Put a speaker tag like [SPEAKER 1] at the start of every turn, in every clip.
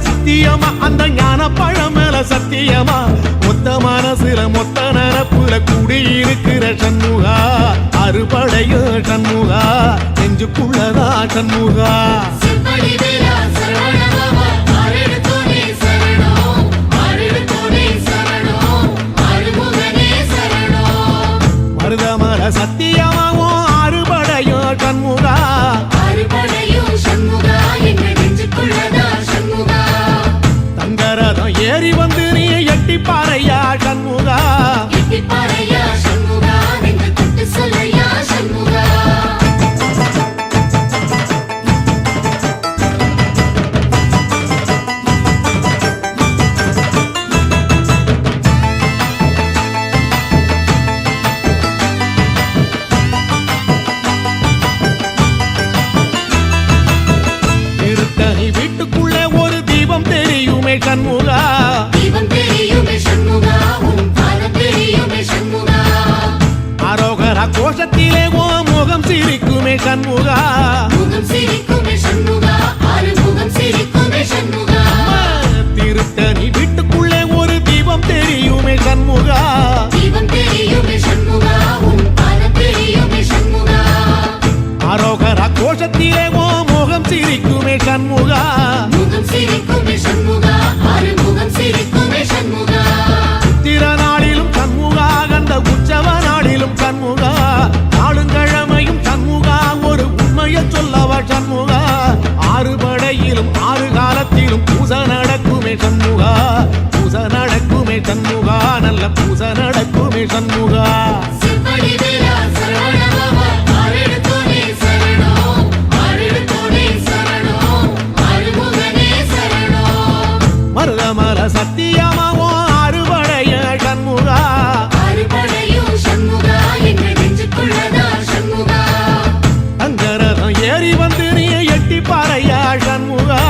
[SPEAKER 1] சத்தியமா அந்த ஞான பழம் மேல சத்தியமா மொத்த மனசுல மொத்த நரப்புல குடியிருக்கிற சண்முகா அறுபடையோ சண்முகா நெஞ்சுக்குள்ளதா சண்முகா மருதமர சத்தியமாவோ அறுபடையோ சண்முகா தங்கரதம் ஏறி வந்து நீ எட்டி பாறையா சண்முகா சண்முகா அரோகரா கோஷத்திலே ஓ முகம் சிரிக்குமே சண்முகா திருத்தணி வீட்டுக்குள்ளே ஒரு தீபம் தெரியுமே சண்முகா அரோகரா கோஷத்திலே ஓ முகம் சிரிக்குமே சண்முகா திருநாளிலும் சண்முகா கந்த உற்சவ நாளிலும் சண்முகா நாளுங்கிழமையும் சண்முகா ஒரு உண்மையை சொல்லவா சண்முகா ஆறு படையிலும் ஆறு காலத்திலும் பூசை நடக்குமே சண்முகா பூசை நடக்குமே சண்முகா நல்ல பூசை நடக்குமே சண்முகா மருதமர சத்தியமாவோ அறுபடைய சண்முகா தங்கரதம் ஏறி வந்து நீ எட்டி பாறையா சண்முகா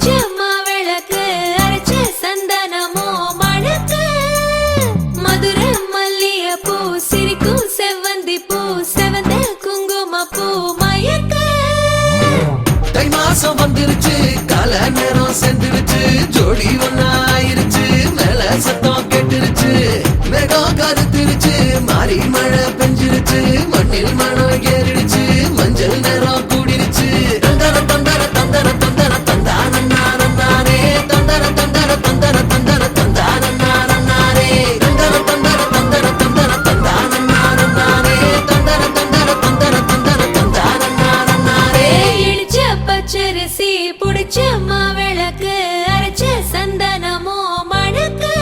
[SPEAKER 2] புடிச்ச மாவிளக்கு அரைச்ச சந்தனமோ மணக்கு மதுரை மல்லிய பூ சிரிக்கும் செவ்வந்தி பூ செவந்த குங்கும பூ மயக்க
[SPEAKER 3] தை மாசம் வந்துருச்சு கால நேரம் சென்றுருச்சு ஜோடி ஒன்னாயிருச்சு மேல சத்தம் கேட்டுருச்சு மேகம் கருத்துருச்சு மாறி மழை பெஞ்சிருச்சு மண்ணில் மனம் ஏறிடுச்சு மஞ்சள் நேரம் கூடிருச்சு தந்தர தந்தர தந்தர தந்தர தந்தானே தந்தர தந்தர தந்தர தந்தர தந்தானே தந்தர தந்தர தந்தர தந்தர தந்தானே தந்தர தந்தர தந்தர தந்தர தந்தானே
[SPEAKER 2] இடிச்ச பச்சரிசி புடிச்ச மாவிளக்கு அரைச்ச சந்தனமோ மணக்கு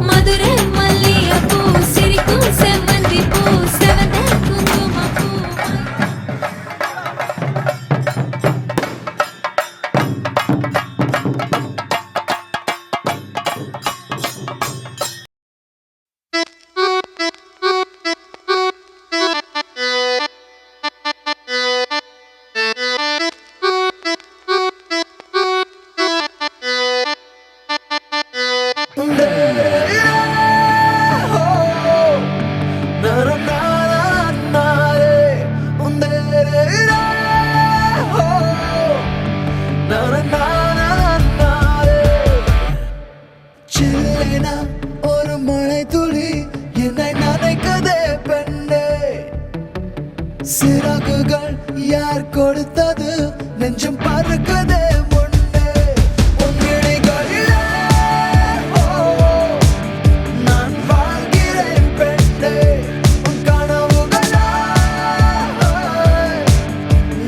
[SPEAKER 2] மதுரை மல்லிய பூ சிரிக்கும் செவ்வந்தி பூ செவந்த குங்கும பூ
[SPEAKER 3] ஒரு மழை துளி என்னை நனைக்குதே பெண்ணே சிறகுகள் யார் கொடுத்தது நெஞ்சம் பறக்குதே முன்னே உன் விழிகளிலே நான் வாழ்கிறேன் பெண்ணே உன் கனவுகளா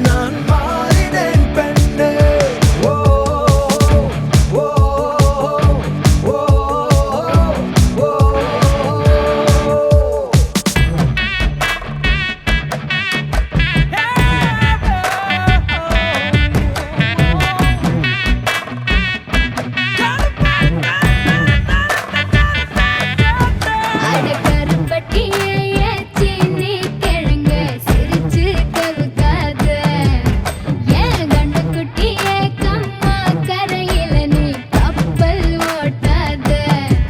[SPEAKER 3] நான் மாறினேன் பெண்ணே ஓ ஓ ஓ ஓ
[SPEAKER 2] அட கருப்பட்டியே சீனி கிழங்க சிரிச்சு கவுக்காத ஏன் கண்டு குட்டியே கம்மா கரையில நீ கப்பல் ஓட்டாத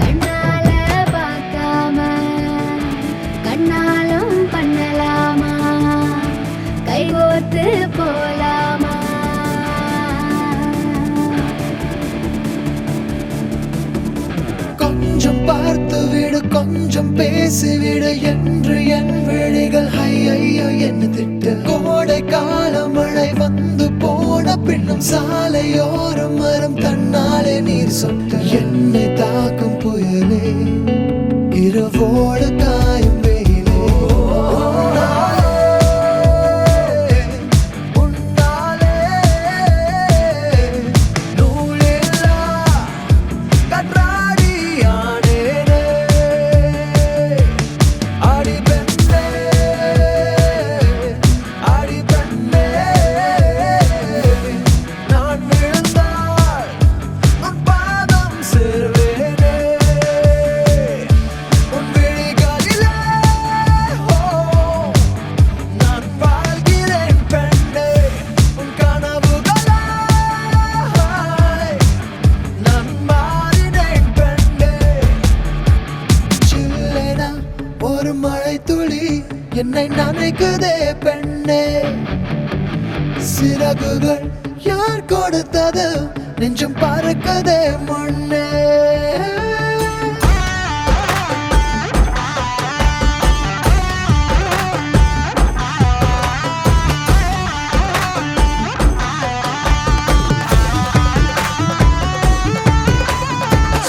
[SPEAKER 2] கண்ணால பார்க்காம கண்ணாலும் பண்ணலாமா கைகோத்து போலாமா
[SPEAKER 3] கொஞ்சம் பார்த்து விடு கொஞ்சம் பேசிவிடு என்று என் விழிகள் ஐயோ என்ன திட்டு கோடை கால மழை வந்து போன பின்னும் சாலையோரம் மரம் தன்னாலே நீர் சொட்டு என்னை தாக்கும் புயலே இரவோடு காயும் வெயிலே உன்னாலே நூலில்லா கன்றாடியானேனே அடி பெண்ணே அடி பெண்ணே நான் விழுந்தால் உன் பாதம் சேர்வேனே உன் விழிகளிலே நான் வாழ்கிறேன் பெண்ணே உன் கனவுகளாய் நான் மாறினேன் பெண்ணே சில்லென ஒரு மழை துளி என்னை நனைக்குதே பெண்ணே சிறகுகள் யார் கொடுத்தது நெஞ்சம் பறக்குதே முன்னே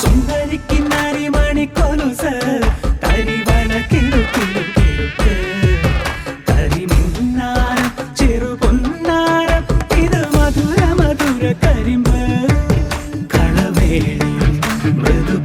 [SPEAKER 4] சுந்தரிக்கு நரிமணி கொலுச தரிவன கிரு கிரு கிருக்கு தரி மின்னாரம் சிறு பொன்னாரம் இது மதுர மதுர கரிம்பு களவேணி மிருது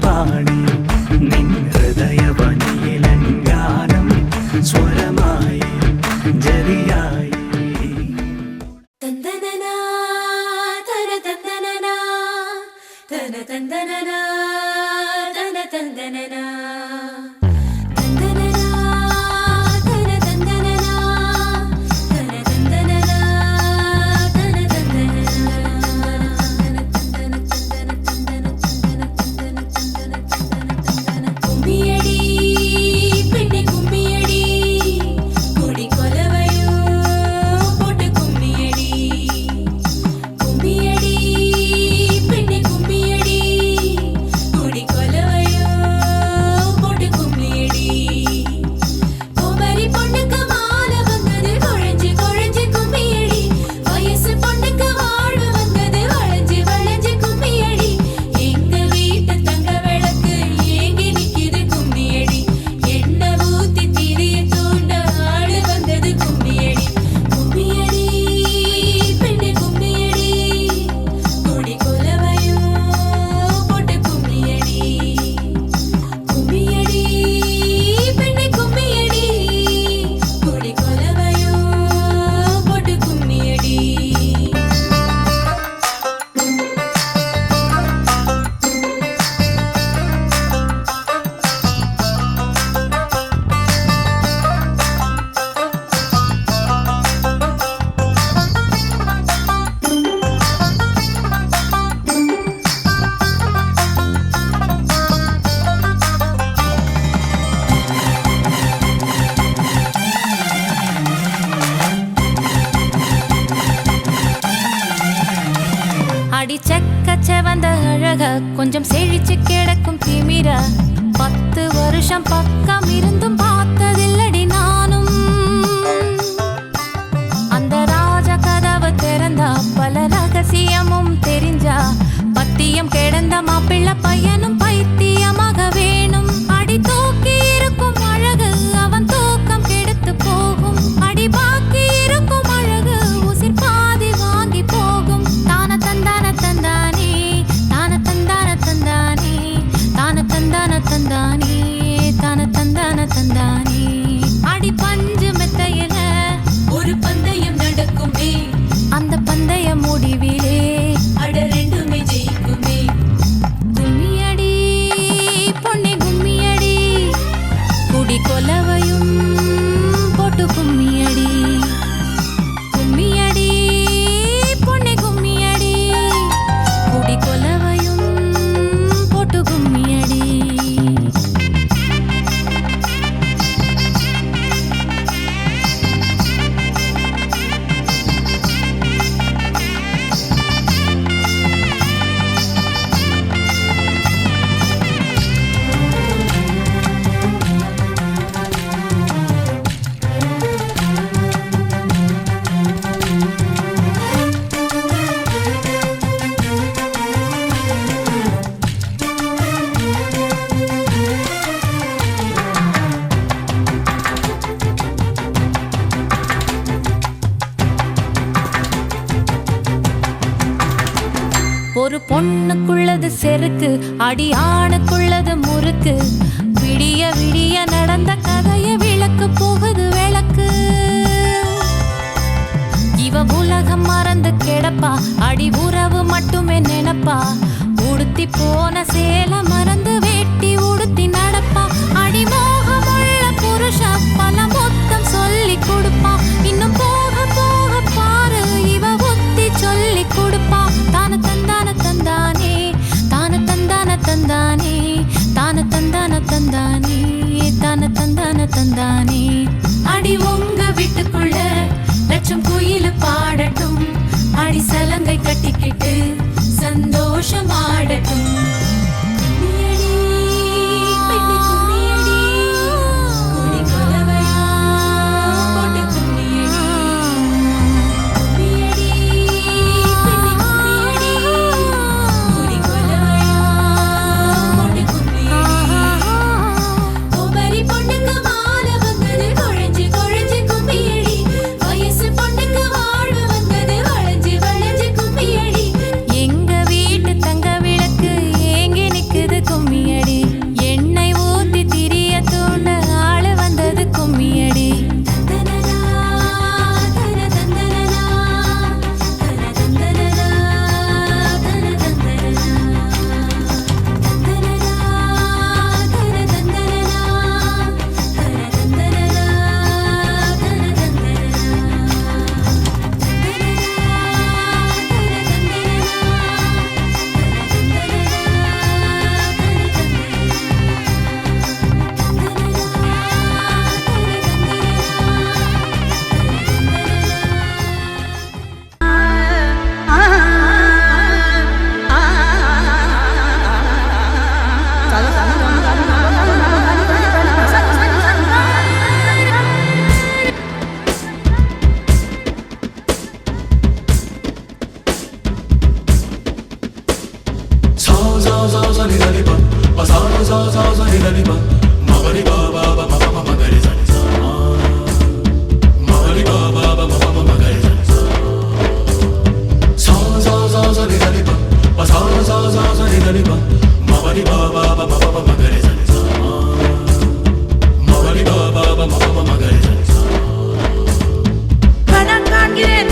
[SPEAKER 2] அடி செக்க வந்த அழக கொஞ்சம் செழிச்சு கிடக்கும் திமிர 10 வருஷம் பக்கம் இருந்தும் பார்த்ததில்லடி நானும் அந்த ராஜ கதவு திறந்தா பல ரகசியமும் தெரிஞ்சா பத்தியம் கிடந்த மாப்பிள்ள பையனும் பைத்தியமாக வேணும் அடி தூக்கி இருக்கும் அழகு அவன் தூக்கம் கெடுத்து போகும் அடி பாக்கி இருக்கும் அழகு உசிர் பாதி வாங்கி போகும் தான தந்தான தந்தானே தான தந்தான தந்தானே தான தந்தான தந்தானே தான தந்தான தந்தானே அடி பஞ்சு மெத்தையில ஒரு பந்தயம் நடக்குமே அந்த பந்தய முடிவிலே அட ரெண்டுமே ஜெயிக்குமே கும்மியடி பொன்னே கும்மியடி குடி கொலவையும் போட்டு கும்மியடி கும்மியடி பொன்னே கும்மியடி குடி கொலவையும் போட்டு கும்மியடி ஒரு பொண்ணுக்குள்ளது செருக்கு அடி ஆணுக்குள்ளது முறுக்கு விடிய விடிய நடந்த கதைய விளக்கு போகுது விளக்கு இவ உலகம் மறந்து கிடப்பா அடி உறவு மட்டுமே நினைப்பா உடுத்தி போன சேல மறந்து வேட்டி உடுத்தி நடப்பா அடி மோகமுள்ள புருஷ பல மொத்தம் சொல்லி கொடுப்பா இன்னும் போக போக பாரு இவ ஒத்தி சொல்லி கொடுப்பா தான தந்தான தந்தானே தான தந்தான தந்தானே தான தந்தான தந்தானே தான தந்தான தந்தானே அடி உங்க வீட்டுக்குள்ள லட்சம் குயில் பாடட்டும் அடி சலங்கை கட்டிக்கிட்டு சந்தோஷம் ஆடட்டும்
[SPEAKER 5] கணங்காண்கிறேன்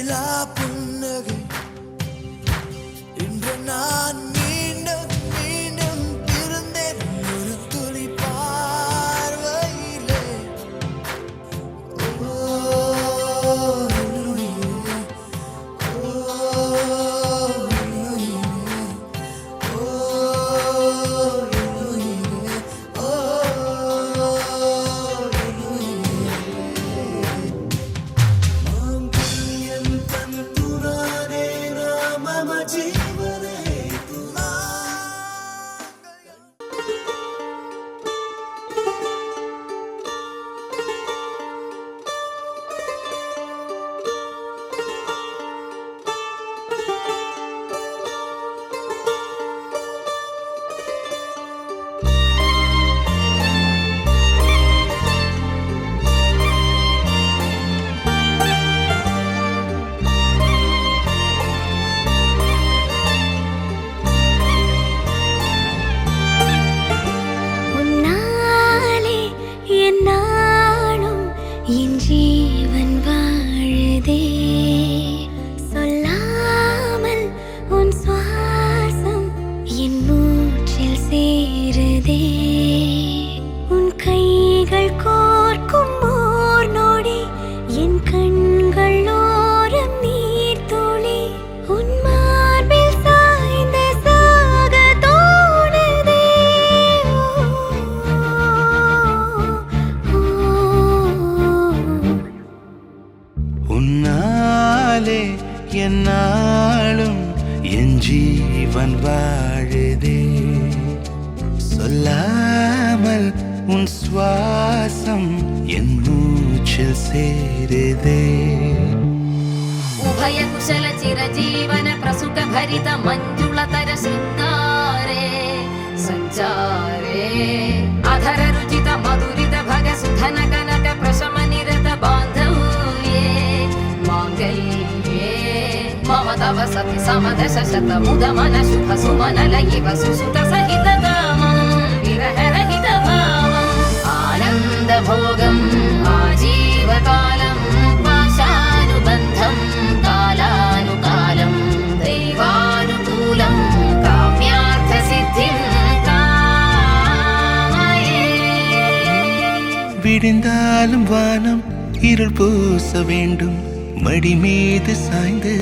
[SPEAKER 3] நிலா புன்னகை இன்று நான் மீண்டும் மீண்டும் பிறந்தேன் ஒரு துளி பார்வையிலே. ஓ,
[SPEAKER 2] உன்னாலே என் நாளும் என் ஜீவன் வாழுதே. சொல்லாமல் உன் சுவாசம் என் மூச்சில் சேருதே. உன் கைகள் கோர்க்கும் ஓர் நொடி என் கண்கள் ஓரம் நீர் துளி. உன் மார்பில் சாய்ந்த சாக தோணுதே.
[SPEAKER 5] உன்னாலே என்னாலும் என் ஜீவன் வாழுதே. சொல்லாமல் உன் சுவாசம் என் மூச்சில் சேருதே.
[SPEAKER 2] उभय कुशल चिरजीवन प्रसुख भरित मंजुलतर शृंगारे संचारे. अधर रुचित मधुरित भग सुधन कनक प्रशम निरत बांधव्ये मांगल्ये. मम तव सति समदश शत मुद मन शुभ सुमन लयिव सुसुत सहित कामं विरह रहित भावम् आनंद भोगं आजीवकालं पाशानुबन्धं कालानुकालं दैवानुकूलं काम्यार्थ सिद्धिं कामये.
[SPEAKER 5] விடிந்தாலும் வானம் இருள் பூச வேண்டும். மடி மீது சாய்ந்து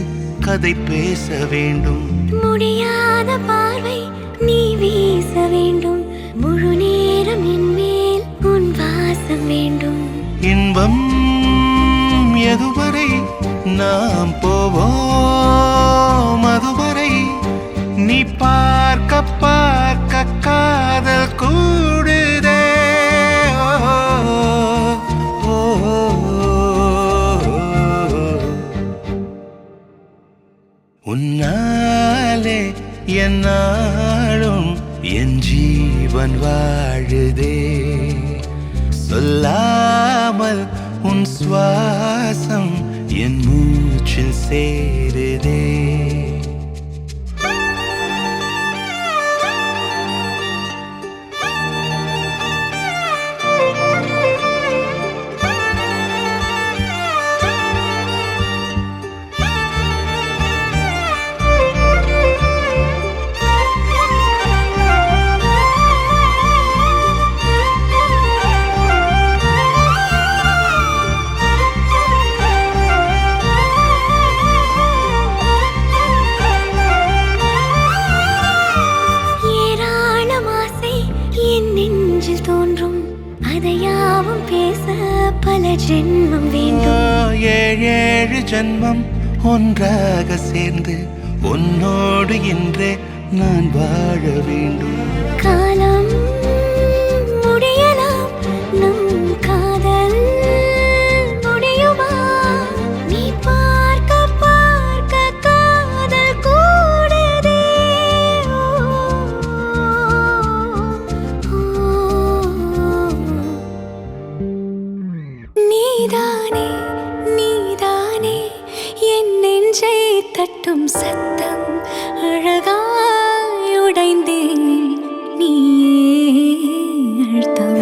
[SPEAKER 5] கதை பேச வேண்டும்.
[SPEAKER 2] முடியாத பார்வை நீ வீச வேண்டும். முழு நேரம் என் மேல் உன் வாசம் வேண்டும்.
[SPEAKER 5] இன்பம் எதுவரை நாம் போவோம் அதுவரை நீ பார்க்க பார்க்க காதல் கூடுதே. ஓ, ஓ, உன்னாலே என்னாலும் என் ஜீவன் வாழுதே. சொல்லாமல் உன் சுவாசம் என் மூச்சில் சேருதே.
[SPEAKER 2] ஜென்மம் வேண்டும்.
[SPEAKER 5] ஏழேழு ஜென்மம் ஒன்றாக சேர்ந்து உன்னோடு இன்றே நான் வாழ வேண்டும்.
[SPEAKER 2] காலம் முடியலாம் நம் காதல் முடியுமா? நீ பார்க்க பார்க்க காதல் கூடுதே. நீதானே நீதானே என் நெஞ்சை தட்டும் சத்தம் அழகாய் உடைந்தேன் நீயே அழுத்தம்.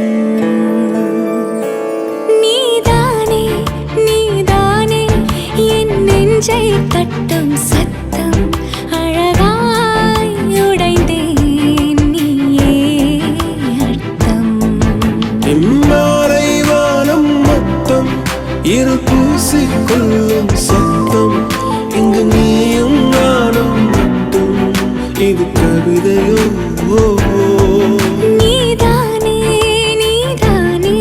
[SPEAKER 2] நீதானே நீதானே என் நெஞ்சை தட்டும் சத்தம் அழகாய் உடைந்தேன் நீயே அர்த்தம்
[SPEAKER 6] எம்மாறை வானம் மொத்தம் இரு பூசிக்கொள்ளும் சத்தம் இங்கு நீயும் நானும் மட்டும் இது கவிதையோ
[SPEAKER 2] நீதானே நீதானே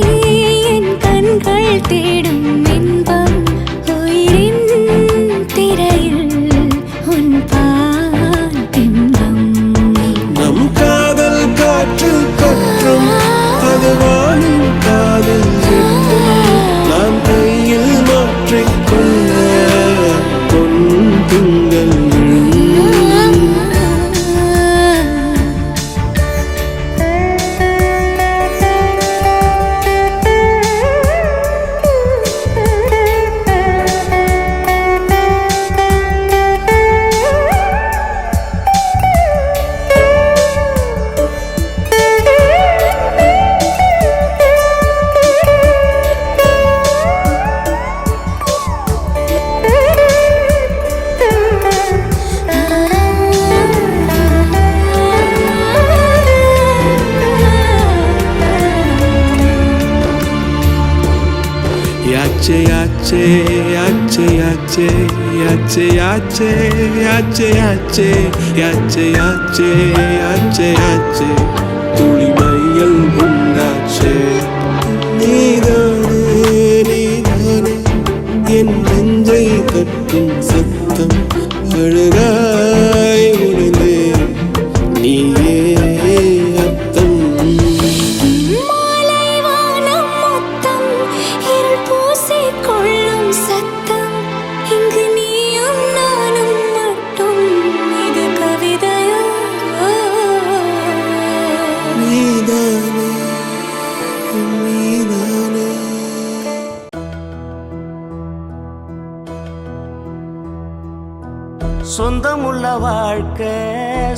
[SPEAKER 2] என் கண்கள் தேடும் இன்பம் உயிரின் திரையில் உன் பால் பிம்பம்
[SPEAKER 6] நம் காதல் காற்றில் கற்றும் அது வாழும் காதல் நாம் கையில் மாற்றிக்கொள்ள பொன் திங்கள் Yache yache yache yache yache yache yache yache yache yache yache yache துளி மையல் உண்டாச்சே நீதானே நீதானே என் நெஞ்சை தட்டும் சத்தம் அழகாய் உடைந்தே நீயே அர்த்தம்
[SPEAKER 2] மாலை வானம் மொத்தம் இருள் பூசிக்கொள்ளும் சத்தம் இங்கு நீயும் நானும் மட்டும் இது கவிதையோ
[SPEAKER 6] நீதானே நீதானே
[SPEAKER 4] சொந்தமுள்ள வாழ்க்கை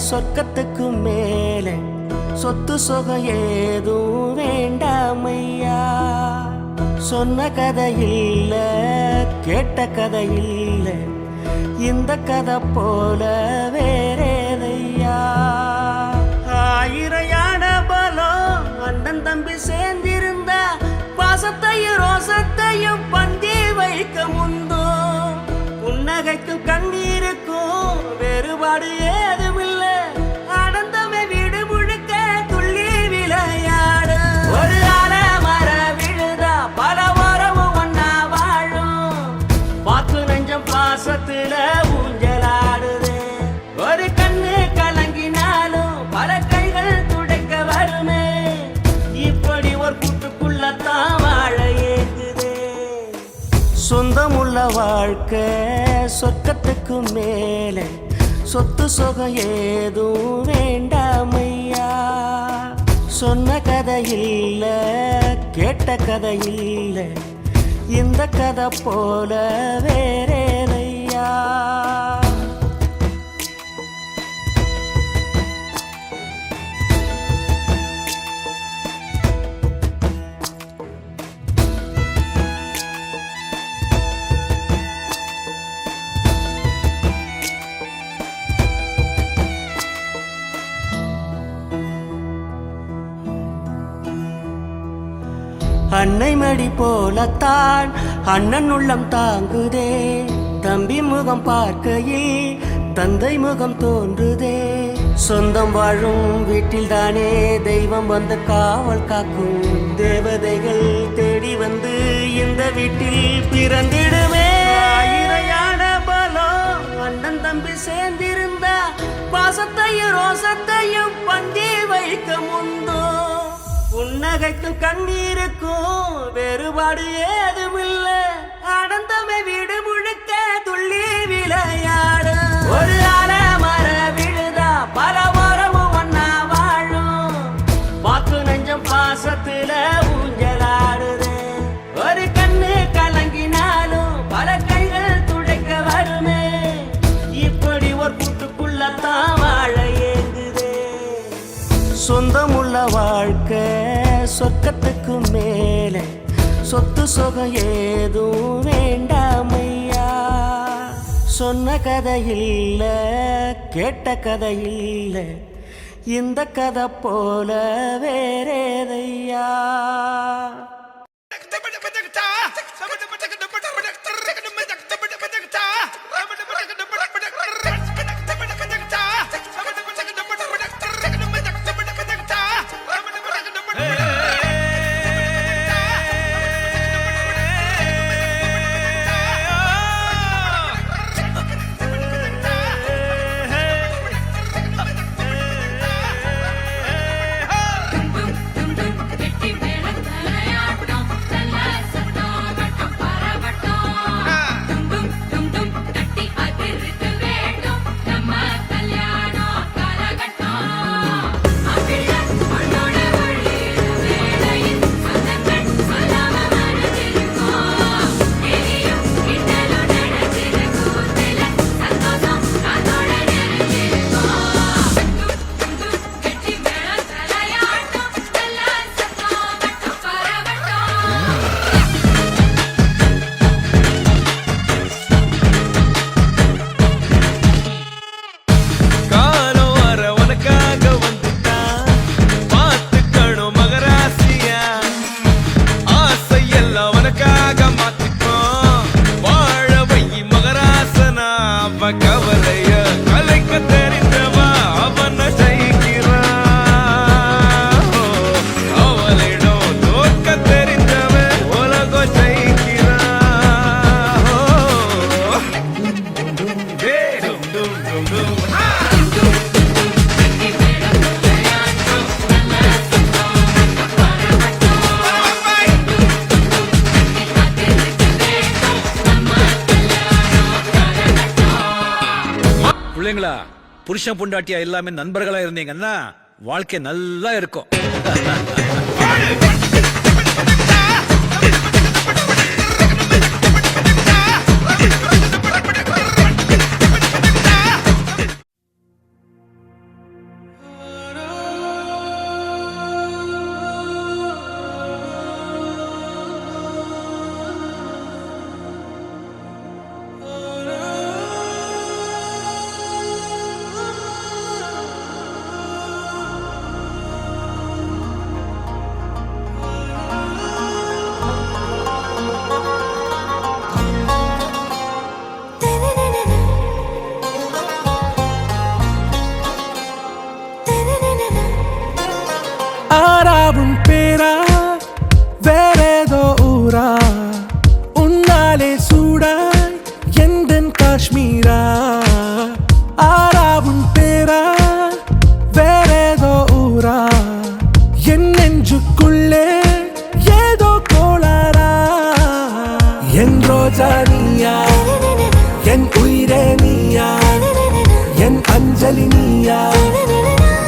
[SPEAKER 4] சொர்க்கத்துக்கு மேலே சொத்து சொகம் ஏதும் வேண்டாமையா சொன்ன கதை இல்ல கேட்ட கதை இல்ல இந்த கதை போல வேறேதையா ஆயிரம் யானை பலம் அண்ணன் தம்பி சேர்ந்திருந்தா பாசத்தையும் ரோசத்தையும் பந்தி வைக்க முந்தோ புன்னகைக்கும் கண்ணீருக்கும் வேறுபாடு ஏதுமில்லை ஆனந்தமே வீடு முழுக்க துள்ளி விளையாடு ஒரு மர விழுதா பல வாரமும் ஒன்னா வாழும் பாக்கு நெஞ்சம் பாசத்துல ஊஞ்சலாடுது ஒரு கண்ணு கலங்கினாலும் பல கைகள் துடைக்க வருமே இப்படி ஒரு கூட்டுக்குள்ளத்தான் வாழ ஏங்குது சொந்தமுள்ள வாழ்க்கை சொர்க்கத்துக்கு மேலே சொத்து சொகம் ஏதும் வேண்டாமையா சொன்ன கதை இல்ல கேட்ட கதை இல்ல இந்த கதை போல வேறேதையா அன்னை மடி போலத்தான் அண்ணன் உள்ளம் தாங்குதே தம்பி முகம் பார்க்கையில் தந்தை முகம் தோன்றுதே சொந்தம் வாழும் வீட்டில் தானே தெய்வம் வந்து காவல் காக்கும் தேவதைகள் தேடி வந்து இந்த வீட்டில் பிறந்திடுமே ஆயிரையான பலம் அண்ணன் தம்பி சேர்ந்திருந்தா பாசத்தையும் ரோசத்தையும் பந்தி வைக்க முந்தோ புன்னகைக்கும் கண்ணீருக்கும் வேறுபாடு ஏதுமில்ல ஆனந்தமே வீடு முழுக்க துள்ளி விளையாடு ஒரு மர விழுதா பல வாரமும் ஒன்னா வாழும் பாக்கு நெஞ்சம் பாசத்துல ஊஞ்சலாடுது ஒரு கண்ணு கலங்கினாலும் பல கைகள் துடைக்க வருமே இப்படி ஒரு கூட்டுக்குள்ளத்தான் வாழ ஏங்குது சொந்தமுள்ள வாழ்க்கை சொர்க்கத்துக்கு மேலே சொத்து சொகம் ஏதும் வேண்டாமையா சொன்ன கதை இல்ல கேட்ட கதை இல்ல இந்த கதை போல வேறேதையா
[SPEAKER 7] கவலைய கலைக்க தெரிந்தவா அவன ஜெயிக்கிறா அவளிடம் தோற்க தெரிந்தவ உலக ஜெயிக்கிறா
[SPEAKER 8] பிள்ளைங்களா புருஷன் பொண்டாட்டியா எல்லாமே நண்பர்களா இருந்தீங்கன்னா வாழ்க்கை நல்லா இருக்கும்.
[SPEAKER 3] ஆராவும் பேரா வேறேதோ ஊரா உன்னாலே சூடாய் எந்தன் காஷ்மீரா ஆராவும் பேரா வேறேதோ ஊரா என் நெஞ்சுக்குள்ளே ஏதோ கோளாரா என் ரோஜா நீயா என் உயிரே நீயா என் அஞ்சலி நீயா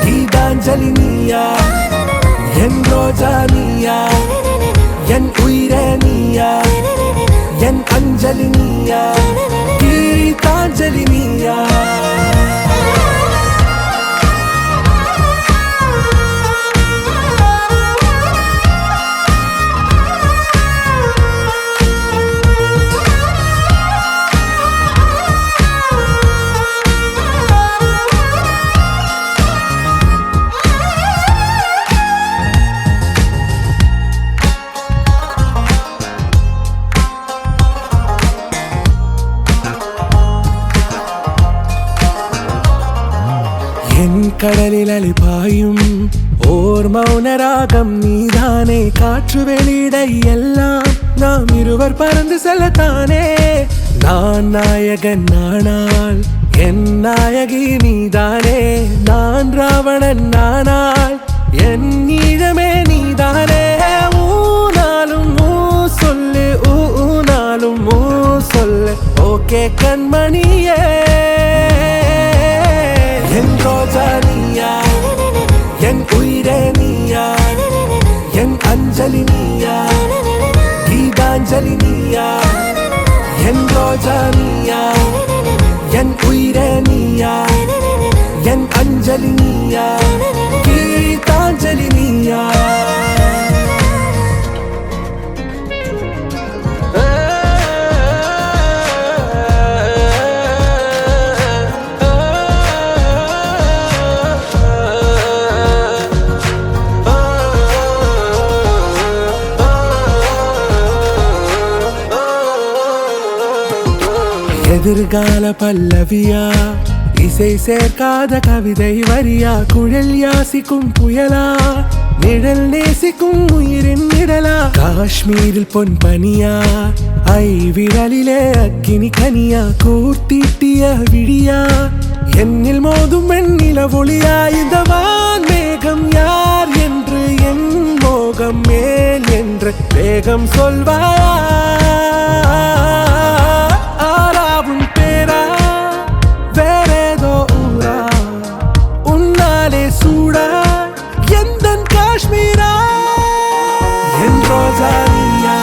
[SPEAKER 3] கீதாஞ்சலி நீயா என் ரோஜா நீயா என் உயிரே நீயா என் அஞ்சலி நீயா கீதாஞ்சலி நீயா கடலில் அலிபாயும் ஓர் மௌனராகம் நீதானே காற்று வெளியிட எல்லாம் நாம் இருவர் பறந்து செல்லத்தானே நான் நாயகன் நானால் என் நாயகி நீதானே நான் ராவணன் நானால் என் ஈழமே நீதானே ஊனாலும் ஊ சொல்லு ஊனாலும் ஊ சொல்லு ஓகே கண்மணியே என் ரோஜா நீயா என் உயிரே நீயா என் அஞ்சலி நீயா கீதாஞ்சலி நீயா என் ரோஜா நீயா என் உயிரே நீயா என் அஞ்சலி நீயா கீதாஞ்சலி நீயா
[SPEAKER 6] எதிர்கால பல்லவியா, இசை சேர்க்காத கவிதை வரியா, குழல் யாசிக்கும் புயலா, நிழல் நேசிக்கும் உயிரின் நிழலா, காஷ்மீரில் பொன் பனியா, ஐ விரலிலே அக்கினி கனியா, கூர்த்தீட்டிய விழியா, என்னில் மோதும் வெண்ணில ஒளியா, இந்த வான் மேகம் யார் என்று, என் மோகம் மேல் என்று வேகம் சொல்வாயா, ஆராவும் பேரா வேறேதோ ஊரா, உன்னாலே சூடா எந்தன் காஷ்மீரா, என் ரோஜா நீயா,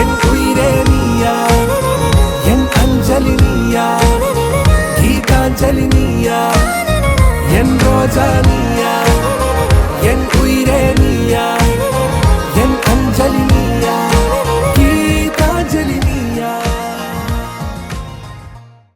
[SPEAKER 6] என் உயிரே நீயா, என் அஞ்சலி நீயா, கீதாஞ்சலி நீயா, என் ரோஜா